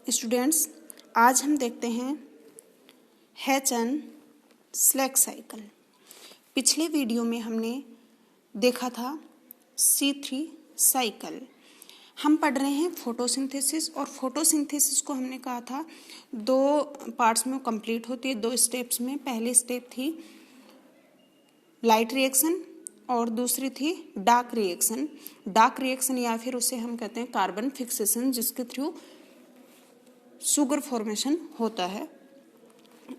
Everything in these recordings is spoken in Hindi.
स्टूडेंट्स, आज हम देखते हैं हैचन स्लैक साइकिल। पिछले वीडियो में हमने देखा था C3 साइकिल। हम पढ़ रहे हैं फोटोसिंथेसिस, और फोटोसिंथेसिस को हमने कहा था दो पार्ट्स में कंप्लीट होती है, दो स्टेप्स में। पहली स्टेप थी लाइट रिएक्शन और दूसरी थी डार्क रिएक्शन। डार्क रिएक्शन या फिर उसे हम कहते हैं कार्बन फिक्सेशन, जिसके थ्रू शुगर फॉर्मेशन होता है।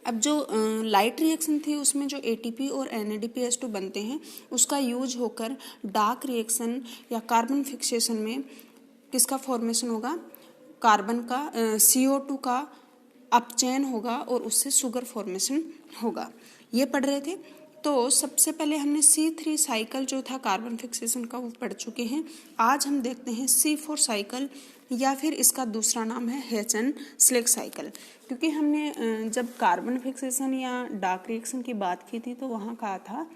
अब जो लाइट रिएक्शन थी उसमें जो ATP और NADPH2 बनते हैं, उसका यूज होकर डार्क रिएक्शन या कार्बन फिक्सेशन में किसका फॉर्मेशन होगा? कार्बन का CO2 का अपचयन होगा और उससे शुगर फॉर्मेशन होगा। ये पढ़ रहे थे। तो सबसे पहले हमने C3 साइकिल जो था कार्बन फिक्सेशन का, वो पढ़ चुके हैं। आज हम देखते हैं C4 साइकिल, या फिर इसका दूसरा नाम है हैचन स्लैक साइकिल। क्योंकि हमने जब कार्बन फिक्सेशन या डार्क रिएक्शन की बात की थी तो वहाँ कहा था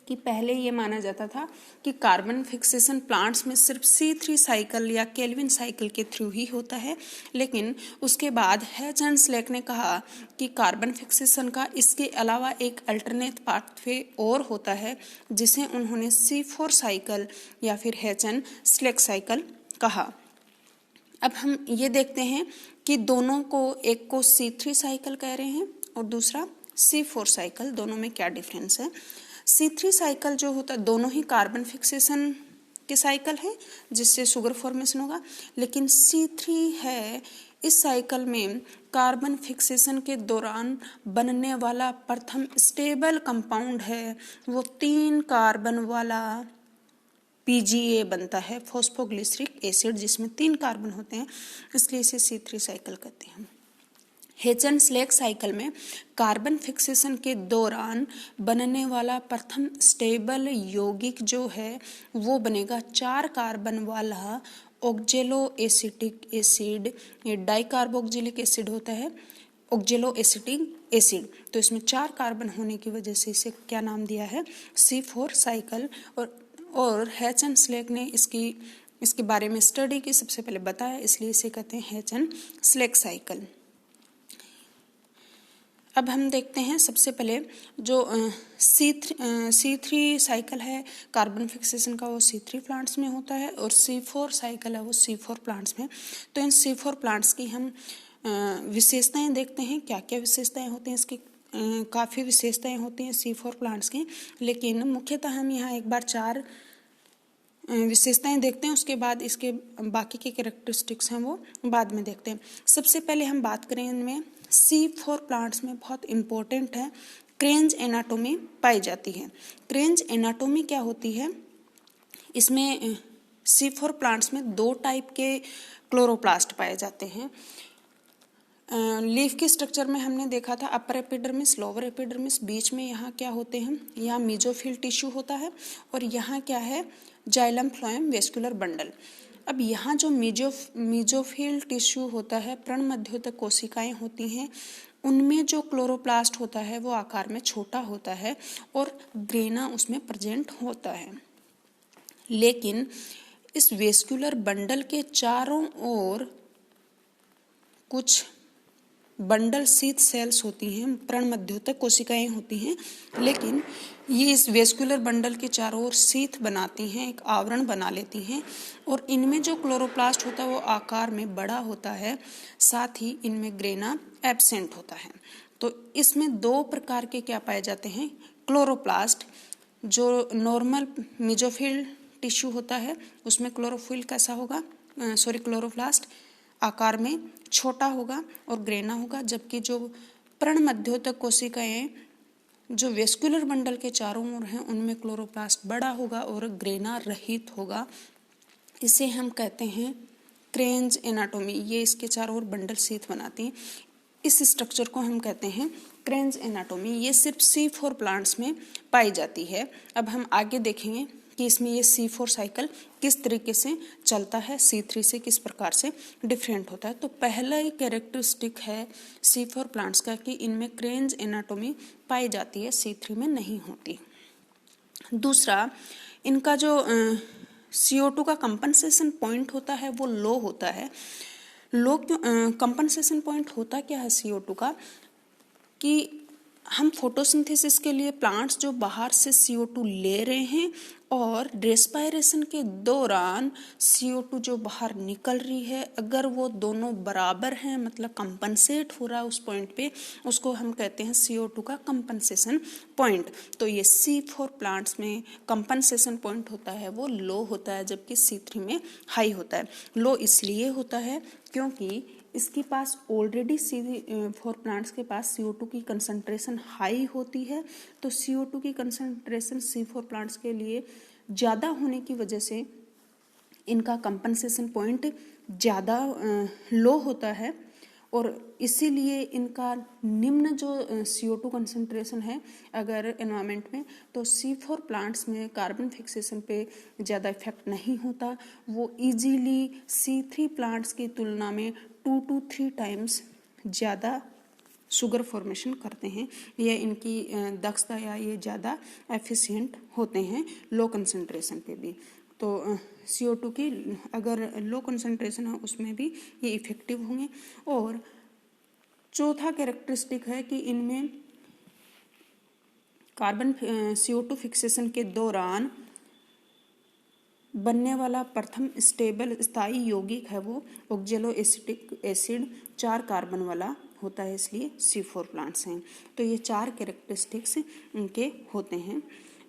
कि पहले ये माना जाता था कि कार्बन फिक्सेशन प्लांट्स में सिर्फ C3 साइकिल या केल्विन साइकिल के थ्रू ही होता है, लेकिन उसके बाद हैचन स्लैक ने कहा कि कार्बन फिक्सेशन का इसके अलावा एक अल्टरनेट पाथवे और होता है, जिसे उन्होंने C4 साइकिल या फिर हैचन स्लैक साइकिल कहा। अब हम ये देखते हैं कि दोनों को, एक को C3 साइकिल कह रहे हैं और दूसरा C4 साइकिल, दोनों में क्या डिफरेंस है। C3 साइकिल जो होता है दोनों ही कार्बन फिक्सेशन के साइकिल है जिससे शुगर फॉर्मेशन होगा, लेकिन C3 है इस साइकिल में कार्बन फिक्सेशन के दौरान बनने वाला प्रथम स्टेबल कंपाउंड है वो 3 कार्बन वाला PGA बनता है, फॉस्फोग्लिसरिक एसिड, जिसमें 3 कार्बन होते हैं, इसलिए इसे C3 साइकिल कहते हैं। हैचन स्लैक साइकिल में कार्बन फिक्सेशन के दौरान बनने वाला प्रथम स्टेबल यौगिक जो है वो बनेगा 4 कार्बन वाला ऑक्जेलो एसिटिक एसिड। ये डाइकार्बोक्जिलिक एसिड होता है, ऑक्जेलो एसिटिक एसिड। तो इसमें 4 कार्बन होने की वजह से इसे क्या नाम दिया है? C4 cycle. और हैचन स्लैक ने इसके बारे में स्टडी की, सबसे पहले बताया, इसलिए इसे कहते हैं हैचन स्लैक साइकिल। अब हम देखते हैं सबसे पहले जो C3 साइकिल है कार्बन फिक्सेशन का, वो C3 प्लांट्स में होता है, और C4 साइकिल है वो C4 प्लांट्स में। तो इन C4 प्लांट्स की हम विशेषताएं देखते हैं, क्या क्या विशेषताएं होती हैं इसकी। काफ़ी विशेषताएं होती हैं C4 प्लांट्स की, लेकिन मुख्यतः हम यहाँ एक बार 4 विशेषताएं देखते हैं, उसके बाद इसके बाकी के कैरेक्टरिस्टिक्स हैं वो बाद में देखते हैं। सबसे पहले हम बात करें इनमें C4 प्लांट्स में बहुत इम्पोर्टेंट है, क्रेंज एनाटोमी पाई जाती है। क्रेंज एनाटोमी क्या होती है? इसमें C4 प्लांट्स में 2 टाइप के क्लोरोप्लास्ट पाए जाते हैं। लीफ के स्ट्रक्चर में हमने देखा था अपर एपिडर्मिस, लोअर एपिडर्मिस, बीच में यहाँ क्या होते हैं? यहाँ मेसोफिल टिश्यू होता है, और यहाँ क्या है? Xylem phloem vascular bundle. अब यहाँ जो मेसोफिल टिश्यू होता है, प्रणमध्योतक कोशिकाएं होती हैं, उनमें जो क्लोरोप्लास्ट होता है वो आकार में छोटा होता है और ग्रेना उसमें प्रेजेंट होता है। लेकिन इस वेस्कुलर बंडल के चारों ओर कुछ बंडल शीथ सेल्स होती हैं, प्रणमध्योतक कोशिकाएं होती हैं, लेकिन ये इस वेस्कुलर बंडल के चारों ओर शीथ बनाती हैं, एक आवरण बना लेती हैं, और इनमें जो क्लोरोप्लास्ट होता है वो आकार में बड़ा होता है, साथ ही इनमें ग्रेना एब्सेंट होता है। तो इसमें 2 प्रकार के क्या पाए जाते हैं? क्लोरोप्लास्ट। जो नॉर्मल मेसोफिल टिश्यू होता है उसमें क्लोरोफिल कैसा होगा? क्लोरोप्लास्ट आकार में छोटा होगा और ग्रेना होगा, जबकि जो प्रणमध्योतक कोशिकाएं जो वेस्कुलर बंडल के चारों ओर हैं उनमें क्लोरोप्लास्ट बड़ा होगा और ग्रेना रहित होगा। इसे हम कहते हैं क्रेंज एनाटोमी। ये इसके चारों ओर बंडल शीथ बनाती हैं, इस स्ट्रक्चर को हम कहते हैं क्रेंज एनाटोमी। ये सिर्फ C4 प्लांट्स में पाई जाती है। अब हम आगे देखेंगे कि इसमें ये C4 साइकिल किस तरीके से चलता है, C3 से किस प्रकार से डिफरेंट होता है। तो पहला ही कैरेक्टरिस्टिक है C4 प्लांट्स का कि इनमें क्रेंज एनाटोमी पाई जाती है, C3 में नहीं होती। दूसरा, इनका जो CO2 का कंपनसेशन पॉइंट होता है वो लो होता है। लो कंपनसेशन पॉइंट होता क्या है CO2 का कि हम फोटोसिंथेसिस के लिए प्लांट्स जो बाहर से CO2 ले रहे हैं और रेस्पायरेशन के दौरान CO2 जो बाहर निकल रही है, अगर वो दोनों बराबर हैं, मतलब कंपनसेट हो रहा है उस पॉइंट पे, उसको हम कहते हैं CO2 का कंपनसेशन पॉइंट। तो ये C4 प्लांट्स में कंपनसेशन पॉइंट होता है वो लो होता है, जबकि C3 में हाई होता है। लो इसलिए होता है क्योंकि इसके पास ऑलरेडी C4 प्लांट्स के पास CO2 की कंसंट्रेशन हाई होती है, तो CO2 की कंसंट्रेशन C4 प्लांट्स के लिए ज़्यादा होने की वजह से इनका कंपनसेशन पॉइंट ज़्यादा लो होता है, और इसीलिए इनका निम्न जो CO2 कंसंट्रेशन है अगर एनवायरनमेंट में, तो C4 प्लांट्स में कार्बन फिक्सेशन पे ज़्यादा इफेक्ट नहीं होता। वो इजीली C3 प्लांट्स की तुलना में 2 to 3 टाइम्स ज़्यादा शुगर फॉर्मेशन करते हैं, या इनकी दक्षता या ये ज़्यादा एफिशिएंट होते हैं लो कंसंट्रेशन पे भी। तो CO2 की अगर लो कंसंट्रेशन है उसमें भी ये इफेक्टिव होंगे। और चौथा कैरेक्टरिस्टिक है कि इनमें कार्बन CO2 फिक्सेशन के दौरान बनने वाला प्रथम स्टेबल स्थायी यौगिक है वो ऑक्जेलोएसिटिक एसिड 4 कार्बन वाला होता है, इसलिए C4 प्लांट्स हैं। तो ये 4 कैरेक्टरिस्टिक्स इनके होते हैं।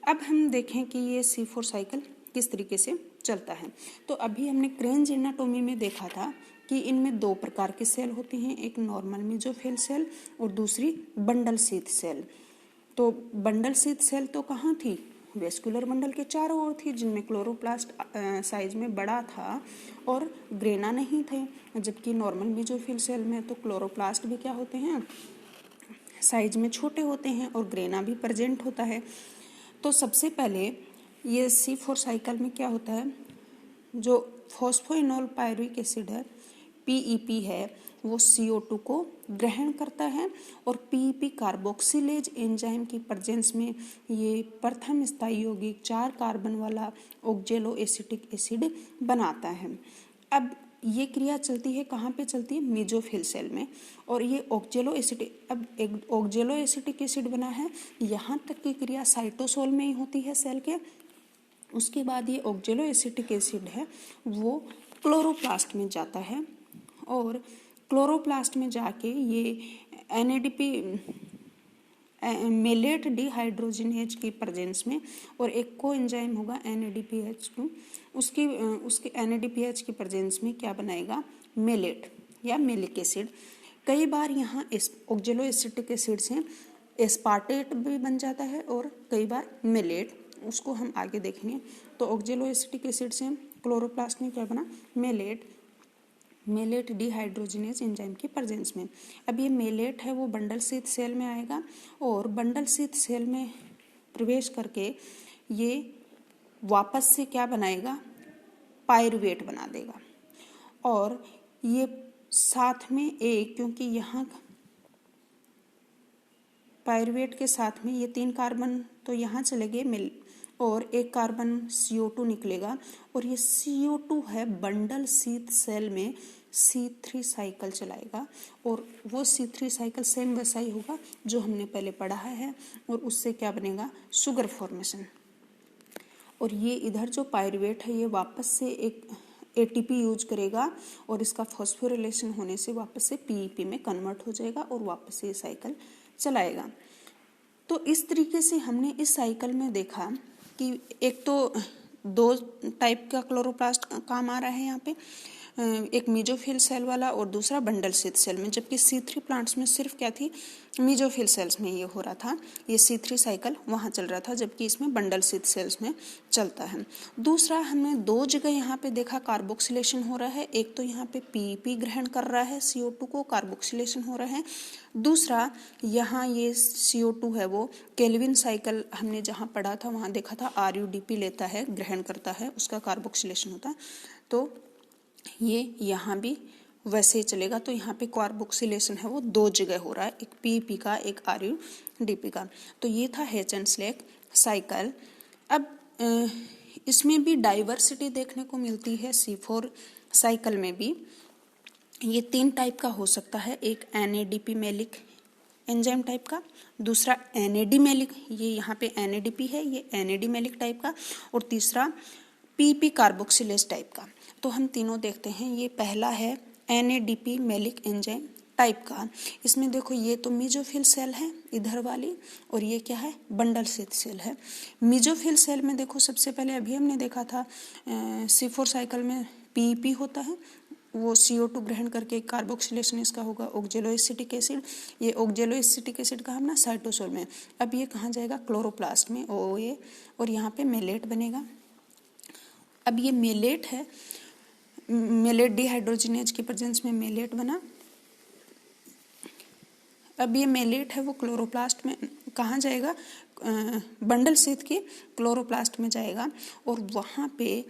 अब हम देखें कि ये C4 साइकिल किस तरीके से चलता है। तो अभी हमने क्रेंज एनाटोमी में देखा था कि इनमें 2 प्रकार के सेल होते हैं, एक नॉर्मल मेसोफिल सेल और दूसरी बंडल शीथ सेल। तो बंडल शीथ सेल तो कहाँ थी? वेस्कुलर बंडल के चारों ओर थी, जिनमें क्लोरोप्लास्ट साइज में बड़ा था और ग्रेना नहीं थे, जबकि नॉर्मल मेसोफिल सेल में तो क्लोरोप्लास्ट भी क्या होते हैं, साइज में छोटे होते हैं और ग्रेना भी प्रेजेंट होता है। तो सबसे पहले ये C4 साइकिल में क्या होता है, जो फॉस्फोइनोल पायरुविक एसिड है PEP है, वो CO2 को ग्रहण करता है और PEP कार्बोक्सिलेज एंजाइम की प्रेजेंस में ये प्रथम स्थायी यौगिक 4 कार्बन वाला ऑक्जेलोएसिटिक एसिड बनाता है। अब ये क्रिया चलती है कहाँ पे चलती है? मेसोफिल सेल में। और ये ऑक्जेलोएसिटिक, अब एक ऑक्जेलोएसिटिक एसिड बना है, यहाँ तक की क्रिया साइटोसोल में ही होती है सेल के। उसके बाद ये ऑक्जेलोएसिटिक एसिड है वो क्लोरोप्लास्ट में जाता है और क्लोरोप्लास्ट में जाके ये NADP मेलेट डिहाइड्रोजिनेज की प्रेजेंस में, और एक को एंजाइम होगा NADPH2, उसके NADPH की प्रेजेंस में क्या बनाएगा? मेलेट या मेलिक एसिड। कई बार यहाँ ऑक्जेलोएसिटिक एसिड से एस्पार्टेट भी बन जाता है और कई बार मेलेट, उसको हम आगे देखेंगे। तो ऑक्जेलोएसिटिक एसिड से क्लोरोप्लास्ट में क्या बना? मेलेट डिहाइड्रोजिनेज एंजाइम की प्रेजेंस में। अब ये मेलेट है वो बंडल शीथ सेल में आएगा और बंडल शीथ सेल में प्रवेश करके ये वापस से क्या बनाएगा? पायरुवेट बना देगा। और ये साथ में एक, क्योंकि यहाँ पायरुवेट के साथ में ये 3 कार्बन तो यहाँ चले गए और एक कार्बन CO2 निकलेगा, और ये CO2 है बंडल शीथ सेल में C3 साइकिल चलाएगा, और वो C3 साइकिल सेम वैसा ही होगा जो हमने पहले पढ़ा है, और उससे क्या बनेगा? Sugar formation. और ये इधर जो पायरुवेट है ये वापस से एक ATP यूज करेगा और इसका फॉस्फोरिलेशन होने से वापस से PEP में कन्वर्ट हो जाएगा और वापस से ये साइकिल चलाएगा। तो इस तरीके से हमने इस साइकिल में देखा कि एक तो 2 टाइप का क्लोरोप्लास्ट काम आ रहा है यहाँ पे, एक मेसोफिल सेल वाला और दूसरा बंडल शीथ सेल में, जबकि C3 प्लांट्स में सिर्फ क्या थी? मेसोफिल सेल्स में ये हो रहा था, ये C3 साइकिल वहाँ चल रहा था, जबकि इसमें बंडल शीथ सेल्स में चलता है। दूसरा हमने 2 जगह यहाँ पे देखा कार्बोक्सिलेशन हो रहा है, एक तो यहाँ पे PEP ग्रहण कर रहा है CO2 को, कार्बोक्सिलेशन हो रहा है। दूसरा यहाँ ये CO2 है वो केल्विन साइकिल हमने जहाँ पढ़ा था वहाँ देखा था RUDP लेता है, ग्रहण करता है, उसका कार्बोक्सिलेशन होता है। तो ये यहाँ भी वैसे ही चलेगा। तो यहाँ पे कार्बोक्सिलेशन है वो 2 जगह हो रहा है, एक PEP का, एक RUDP का। तो ये था हेचन-स्लेक साइकिल। अब इसमें भी डाइवर्सिटी देखने को मिलती है C4 साइकिल में भी। ये 3 टाइप का हो सकता है, एक NADP मेलिक एंजाइम टाइप का, दूसरा NAD मेलिक, ये यहाँ पे NADP है, ये NAD मेलिक टाइप का, और तीसरा PP कार्बोक्सिलेज टाइप का। तो हम तीनों देखते हैं। ये पहला है NADP मेलिक एंजाइम टाइप का। इसमें देखो ये तो मीजोफिल सेल है इधर वाली, और ये क्या है, बंडल स्थित सेल है। मीजोफिल सेल में देखो सबसे पहले अभी हमने देखा था C4 साइकिल में PEP होता है, वो CO2 ग्रहण करके कार्बोक्सिलेशन इसका होगा ऑक्जेलोएसिटिक एसिड। ये ऑक्जेलोएसिटिक एसिड का हम ना साइटोसोल में, अब ये कहाँ जाएगा, क्लोरोप्लास्ट में OA, और यहाँ पे मेलेट बनेगा। अब ये मेलेट है, मेलेट डिहाइड्रोजिनेज की प्रेजेंस में मेलेट बना। अब ये मेलेट है वो क्लोरोप्लास्ट में कहाँ जाएगा, बंडल स्थित के क्लोरोप्लास्ट में जाएगा, और वहाँ पे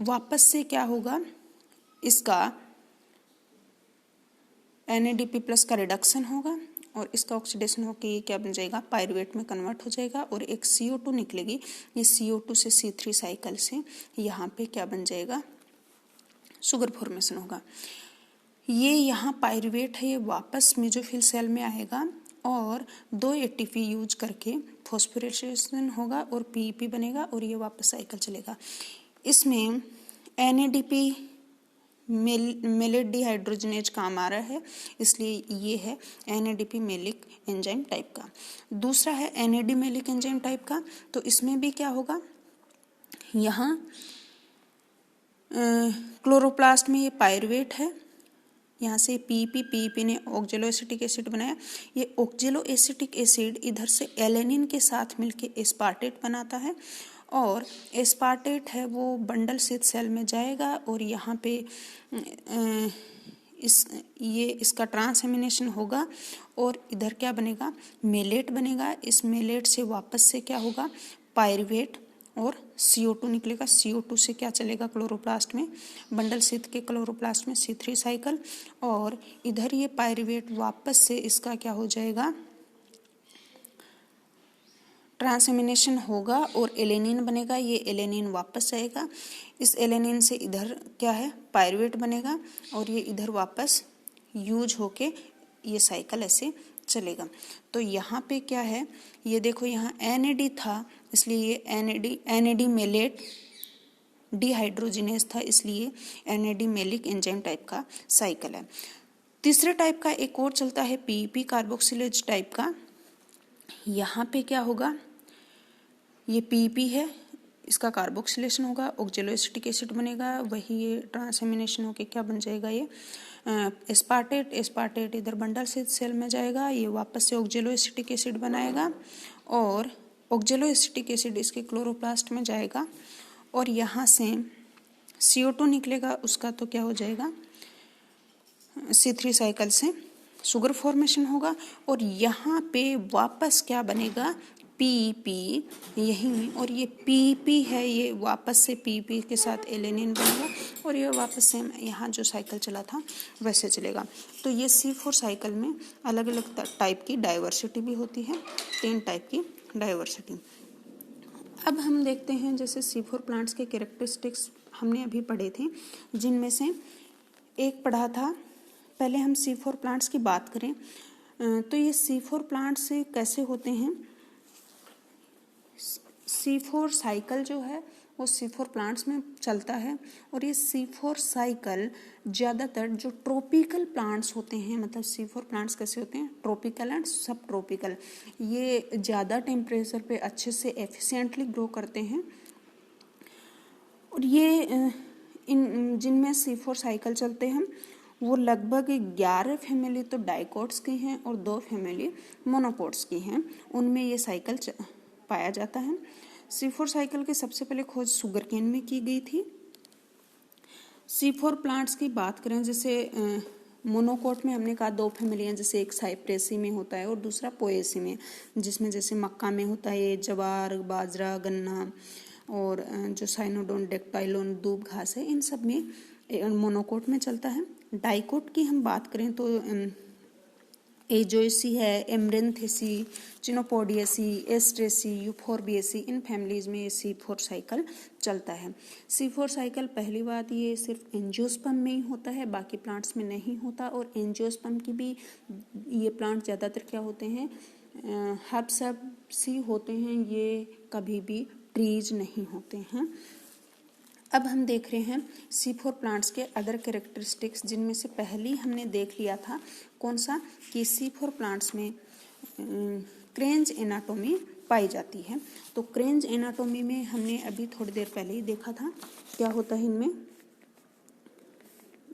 वापस से क्या होगा, इसका NADP प्लस का रिडक्शन होगा, और इसका ऑक्सीडेशन होकर ये क्या बन जाएगा, पायरुवेट में कन्वर्ट हो जाएगा, और एक CO2 निकलेगी। ये CO2 से C3 साइकिल से यहाँ पे क्या बन जाएगा, शुगर फॉर्मेशन होगा। ये यहाँ पायरुवेट है, ये वापस मेजोफिल सेल में आएगा, और 2 ATP यूज करके फॉस्फोरिलेशन होगा और PEP बनेगा, और ये वापस साइकिल चलेगा। इसमें NADP मेलेट डिहाइड्रोजिनेज काम आ रहा है, इसलिए ये है NADP मेलिक एंजाइम टाइप का। दूसरा है NAD मेलिक एंजाइम टाइप का, तो इसमें भी क्या होगा, यहाँ क्लोरोप्लास्ट में ये पायरुवेट है, यहाँ से PEP ने ऑक्जेलोएसिटिक एसिड बनाया। ये ऑक्जेलोएसिटिक एसिड इधर से एलेनिन के साथ मिलके एस्पार्टेट बनाता है, और एस्पार्टेट है वो बंडल स्थित सेल में जाएगा, और यहाँ पे इसका ट्रांसएमिनेशन होगा, और इधर क्या बनेगा, मेलेट बनेगा। इस मेलेट से वापस से क्या होगा, पायरुवेट और CO2 निकलेगा। CO2 से क्या चलेगा, क्लोरोप्लास्ट में, बंडल स्थित के क्लोरोप्लास्ट में C3 साइकिल, और इधर ये पायरुवेट वापस से इसका क्या हो जाएगा, ट्रांसएमिनेशन होगा और एलेनिन बनेगा। ये एलेनिन वापस जाएगा, इस एलेनिन से इधर क्या है, पायरुवेट बनेगा, और ये इधर वापस यूज होके ये साइकिल ऐसे चलेगा। तो यहाँ पे क्या है, ये देखो यहाँ NAD था, इसलिए ये NAD मेलेट डिहाइड्रोजिनेज था, इसलिए NAD मेलिक एंजाइम टाइप का साइकिल है। तीसरे टाइप का एक और चलता है PEP कार्बोक्सिलेज टाइप का। यहाँ पे क्या होगा, ये PEP है, इसका कार्बोक्सिलेशन होगा, ऑक्जेलोएसिटिक एसिड बनेगा, वही ये ट्रांसएमिनेशन होके क्या बन जाएगा, ये एस्पार्टेट इधर बंडल स्थित सेल में जाएगा, ये वापस से ऑक्जेलोएसिटिक एसिड बनाएगा, और ऑक्जेलोएसिटिक एसिड इसके क्लोरोप्लास्ट में जाएगा, और यहाँ से CO2 निकलेगा, उसका तो क्या हो जाएगा, C3 साइकिल से शुगर फॉर्मेशन होगा, और यहाँ पे वापस क्या बनेगा, PEP यहीं, और ये PEP है, ये वापस से PEP के साथ एलेनिन बनेगा, और ये वापस से यहाँ जो साइकिल चला था वैसे चलेगा। तो ये C4 साइकिल में अलग अलग टाइप की डाइवर्सिटी भी होती है, 3 टाइप की डाइवर्सिटी। अब हम देखते हैं, जैसे C4 प्लांट्स के कैरेक्टरिस्टिक्स हमने अभी पढ़े थे, जिनमें से एक पढ़ा था, पहले हम C4 प्लांट्स की बात करें तो ये C4 प्लांट्स कैसे होते हैं। C4 साइकिल जो है वो C4 प्लांट्स में चलता है, और ये C4 साइकिल ज़्यादातर जो ट्रॉपिकल प्लांट्स होते हैं, मतलब C4 प्लांट्स कैसे होते हैं, ट्रॉपिकल एंड सब ट्रॉपिकल, ये ज़्यादा टेम्परेचर पे अच्छे से एफिशिएंटली ग्रो करते हैं। और ये इन जिनमें C4 साइकिल चलते हैं वो लगभग 11 फैमिली तो डाइकोट्स की हैं और 2 फैमिली मोनोकोट्स की हैं, उनमें ये साइकिल पाया जाता है। C4 साइकिल की सबसे पहले खोज शुगरकेन में की गई थी। C4 प्लांट्स की बात करें, जैसे मोनोकोट में हमने कहा 2 फैमिलियाँ, जैसे एक साइप्रेसी में होता है और दूसरा पोएसी में, जिसमें जैसे मक्का में होता है जवार, बाजरा, गन्ना, और जो साइनोडोन, डेक्टाइलोन, दूब घास है, इन सब में मोनोकोट में चलता है। डाइकोट की हम बात करें तो एजोएसी है, एमरेंथेसी, चिनोपोडियसी, एस्ट्रेसी, यूफोर्बिएसी, इन फैमिलीज में ये C4 साइकिल चलता है। C4 साइकिल पहली बात ये सिर्फ एंजियोस्पर्म में ही होता है, बाकी प्लांट्स में नहीं होता। और एंजियोस्पर्म की भी ये प्लांट ज़्यादातर क्या होते हैं, हर्बसी होते हैं, ये कभी भी ट्रीज नहीं होते हैं। अब हम देख रहे हैं C4 प्लांट्स के अदर कैरेक्टरिस्टिक्स, जिनमें से पहली हमने देख लिया था कौन सा, कि C4 प्लांट्स में क्रेंज एनाटोमी पाई जाती है। तो क्रेंज एनाटोमी में हमने अभी थोड़ी देर पहले ही देखा था क्या होता है इनमें।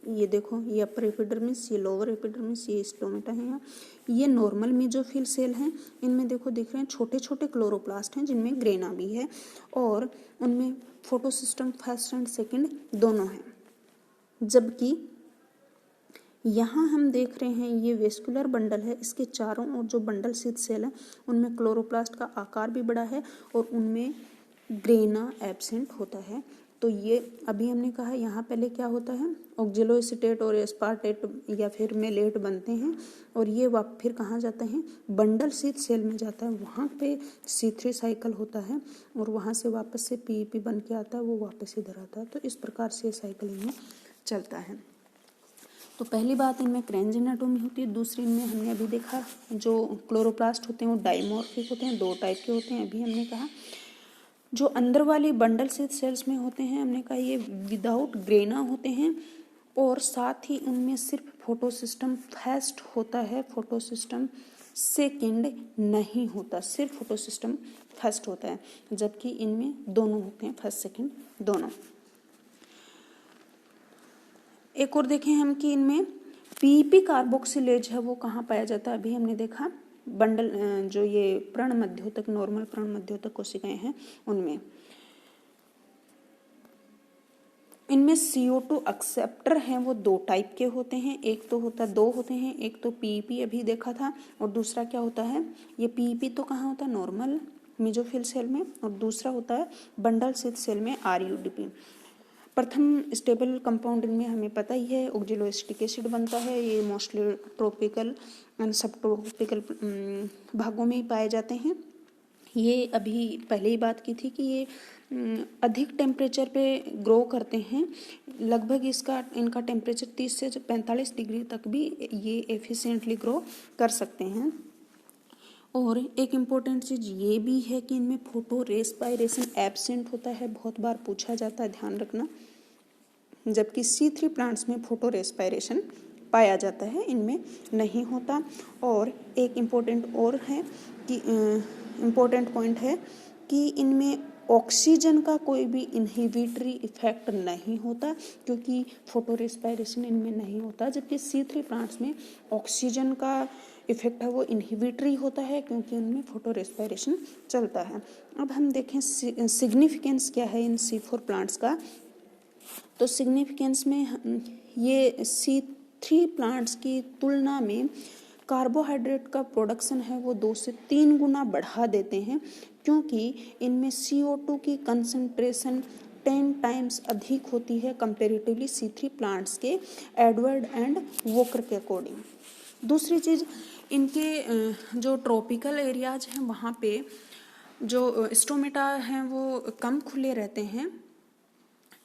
ये देखो, ये अपर एपिडर्मिस, ये लोअर एपिडर्मिस, ये स्टोमेटा है यहाँ। ये नॉर्मल मेसोफिल सेल हैं, इनमें देखो दिख रहे हैं छोटे छोटे क्लोरोप्लास्ट हैं जिनमें ग्रेना भी है, और उनमें फोटोसिस्टम फर्स्ट एंड सेकंड दोनों हैं। जबकि यहाँ हम देख रहे हैं ये वेस्कुलर बंडल है, इसके चारों ओर जो बंडल स्थित सेल है उनमें क्लोरोप्लास्ट का आकार भी बड़ा है और उनमें ग्रेना एब्सेंट होता है। तो ये अभी हमने कहा यहाँ पहले क्या होता है, ऑक्जेलोएसिटेट और एस्पार्टेट या फिर मेलेट बनते हैं, और ये फिर कहाँ जाते हैं, बंडल स्थित सेल में जाता है, वहाँ पे C3 साइकिल होता है और वहाँ से वापस से PEP बन के आता है, वो वापस इधर आता है। तो इस प्रकार से ये साइकिल इनमें चलता है। तो पहली बात, इनमें क्रेंज एनाटोमी होती है। दूसरी, इनमें हमने अभी देखा जो क्लोरोप्लास्ट होते हैं वो डाइमॉर्फिक होते हैं, दो टाइप के होते हैं। अभी हमने कहा जो अंदर वाली बंडल स्थित सेल्स में होते हैं, हमने कहा ये विदाउट ग्रेना होते हैं, और साथ ही उनमें सिर्फ फोटोसिस्टम फर्स्ट होता है, फोटोसिस्टम सेकंड नहीं होता, सिर्फ फोटोसिस्टम फर्स्ट होता है। जबकि इनमें दोनों होते हैं, फर्स्ट सेकंड दोनों। एक और देखें हम कि इनमें PEP कार्बोक्सिलेज है वो कहाँ पाया जाता है। अभी हमने देखा बंडल जो ये प्रण मध्योतक, नॉर्मल प्रण मध्योतक कोशिकाएं हैं उनमें। इनमें CO2 एक्सेप्टर हैं वो दो टाइप के होते हैं, एक तो होता दो होते हैं, एक तो PEP अभी देखा था, और दूसरा क्या होता है, ये PEP तो कहाँ होता है, नॉर्मल मेसोफिल सेल में, और दूसरा होता है बंडल स्थित सेल में RUDP। प्रथम स्टेबल कंपाउंड इनमें हमें पता ही है, ऑक्जेलोएसिटिक एसिड बनता है। ये मोस्टली ट्रॉपिकल एंड सब ट्रॉपिकल भागों में ही पाए जाते हैं। ये अभी पहले ही बात की थी कि ये अधिक टेम्परेचर पे ग्रो करते हैं, लगभग इनका टेम्परेचर 30 से 45 डिग्री तक भी ये एफिशिएंटली ग्रो कर सकते हैं। और एक इम्पोर्टेंट चीज़ ये भी है कि इनमें फोटो रेस्पायरेशन एब्सेंट होता है, बहुत बार पूछा जाता है, ध्यान रखना। जबकि C3 प्लांट्स में फोटो रेस्पायरेशन पाया जाता है, इनमें नहीं होता। और एक इम्पोर्टेंट और है कि इम्पोर्टेंट पॉइंट है कि इनमें ऑक्सीजन का कोई भी इनहिबिटरी इफेक्ट नहीं होता, क्योंकि फोटो रेस्पायरेशन इनमें नहीं होता। जबकि C3 प्लांट्स में ऑक्सीजन का इफेक्ट है वो इनहिबिटरी होता है, क्योंकि उनमें फोटो रेस्पायरेशन चलता है। अब हम देखें सिग्निफिकेंस क्या है इन C4 प्लांट्स का। तो सिग्निफिकेंस में ये C3 प्लांट्स की तुलना में कार्बोहाइड्रेट का प्रोडक्शन है वो 2 से 3 गुना बढ़ा देते हैं, क्योंकि इनमें CO2 की कंसंट्रेशन 10 टाइम्स अधिक होती है कंपेरेटिवली C3 प्लांट्स के एडवर्ड एंड वोकर के अकॉर्डिंग। दूसरी चीज़, इनके जो ट्रॉपिकल एरियाज हैं वहाँ पे जो स्टोमेटा हैं वो कम खुले रहते हैं,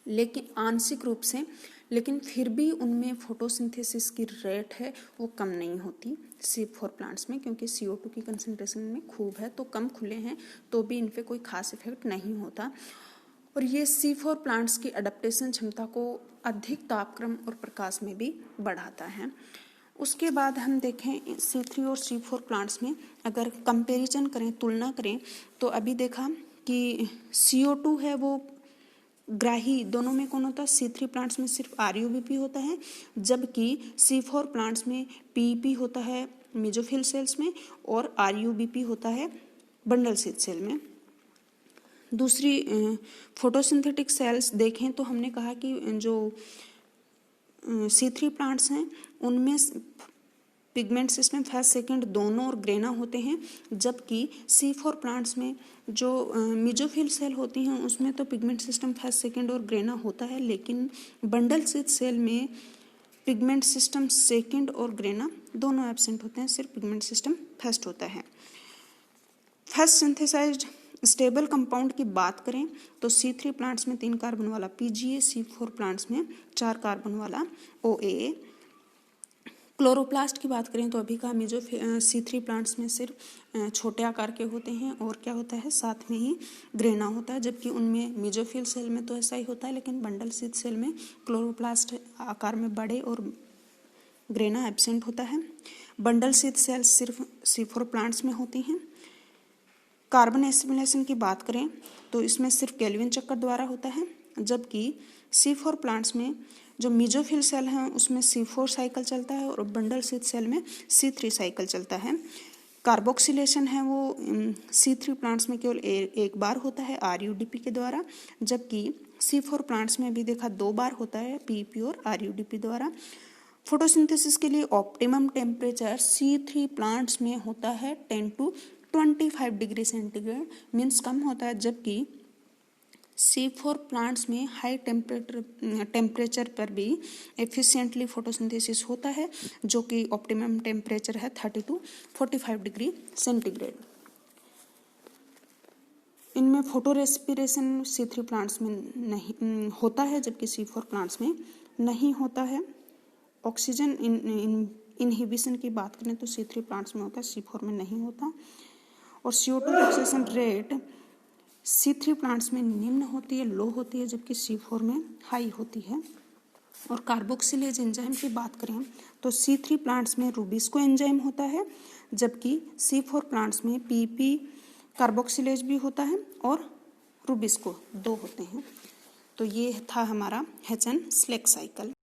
लेकिन आंशिक रूप से, लेकिन फिर भी उनमें फोटोसिंथेसिस की रेट है वो कम नहीं होती C4 प्लांट्स में, क्योंकि CO2 की कंसंट्रेशन में खूब है, तो कम खुले हैं तो भी इन पे कोई खास इफेक्ट नहीं होता। और ये C4 प्लांट्स की अडेप्टेशन क्षमता को अधिक तापक्रम और प्रकाश में भी बढ़ाता है। उसके बाद हम देखें C3 और C4 प्लांट्स में अगर कंपैरिजन करें, तुलना करें, तो अभी देखा कि CO2 है वो ग्राही दोनों में कौन होता है, C3 प्लांट्स में सिर्फ RUBP होता है, जबकि C4 प्लांट्स में PEP होता है मेसोफिल सेल्स में और RUBP होता है बंडल स्थित सेल में। दूसरी फोटोसिंथेटिक सेल्स देखें तो हमने कहा कि जो C3 प्लांट्स हैं उनमें पिगमेंट सिस्टम फर्स्ट सेकंड दोनों और ग्रेना होते हैं, जबकि C4 प्लांट्स में जो मेसोफिल सेल होती हैं उसमें तो पिगमेंट सिस्टम फर्स्ट सेकंड और ग्रेना होता है, लेकिन बंडल स्थित सेल में पिगमेंट सिस्टम सेकंड और ग्रेना दोनों एब्सेंट होते हैं, सिर्फ पिगमेंट सिस्टम फर्स्ट होता है। फर्स्ट सिंथेसाइज्ड स्टेबल कंपाउंड की बात करें तो C3 प्लांट्स में 3 कार्बन वाला PGA, C4 प्लांट्स में 4 कार्बन वाला OAA। क्लोरोप्लास्ट की बात करें तो अभी का जो C3 प्लांट्स में सिर्फ छोटे आकार के होते हैं और क्या होता है, साथ में ही ग्रेना होता है, जबकि उनमें मेसोफिल सेल में तो ऐसा ही होता है, लेकिन बंडल शीथ सेल में क्लोरोप्लास्ट आकार में बड़े और ग्रेना एब्सेंट होता है। बंडल शीथ सेल सिर्फ C4 प्लांट्स में होती हैं। कार्बन एसिमिलेशन की बात करें तो इसमें सिर्फ केल्विन चक्कर द्वारा होता है, जबकि C4 प्लांट्स में जो मेसोफिल सेल हैं उसमें C4 साइकिल चलता है और बंडल शीथ सेल में C3 साइकिल चलता है। कार्बोक्सिलेशन है वो C3 प्लांट्स में केवल एक बार होता है RUDP के द्वारा, जबकि C4 प्लांट्स में भी देखा 2 बार होता है PEP और RUDP द्वारा। फोटोसिंथेसिस के लिए ऑप्टिमम टेम्परेचर C3 प्लांट्स में होता है 10 to 25 डिग्री सेंटीग्रेड, मीन्स कम होता है, जबकि C4 प्लांट्स में हाई टेम्परेचर पर भी एफिशिएंटली फोटोसिंथेसिस होता है, जो कि ऑप्टिमम टेम्परेचर है 30 to 45 डिग्री सेंटीग्रेड। इनमें फोटो रेस्पिरेशन C3 प्लांट्स में नहीं होता है, जबकि C4 प्लांट्स में नहीं होता है। ऑक्सीजन इनहिबिशन की बात करें तो C3 प्लांट्स में होता है, C4 में नहीं होता। और CO2 fixation rate C3 plants में निम्न होती है, लो होती है, जबकि C4 में हाई होती है। और कार्बोक्सिलेज एंजाइम की बात करें तो C3 प्लांट्स में रूबिस्को एंजाइम होता है, जबकि C4 प्लांट्स में PP कार्बोक्सिलेज भी होता है और रूबिस्को 2 होते हैं। तो ये था हमारा हेचन-स्लेक साइकिल।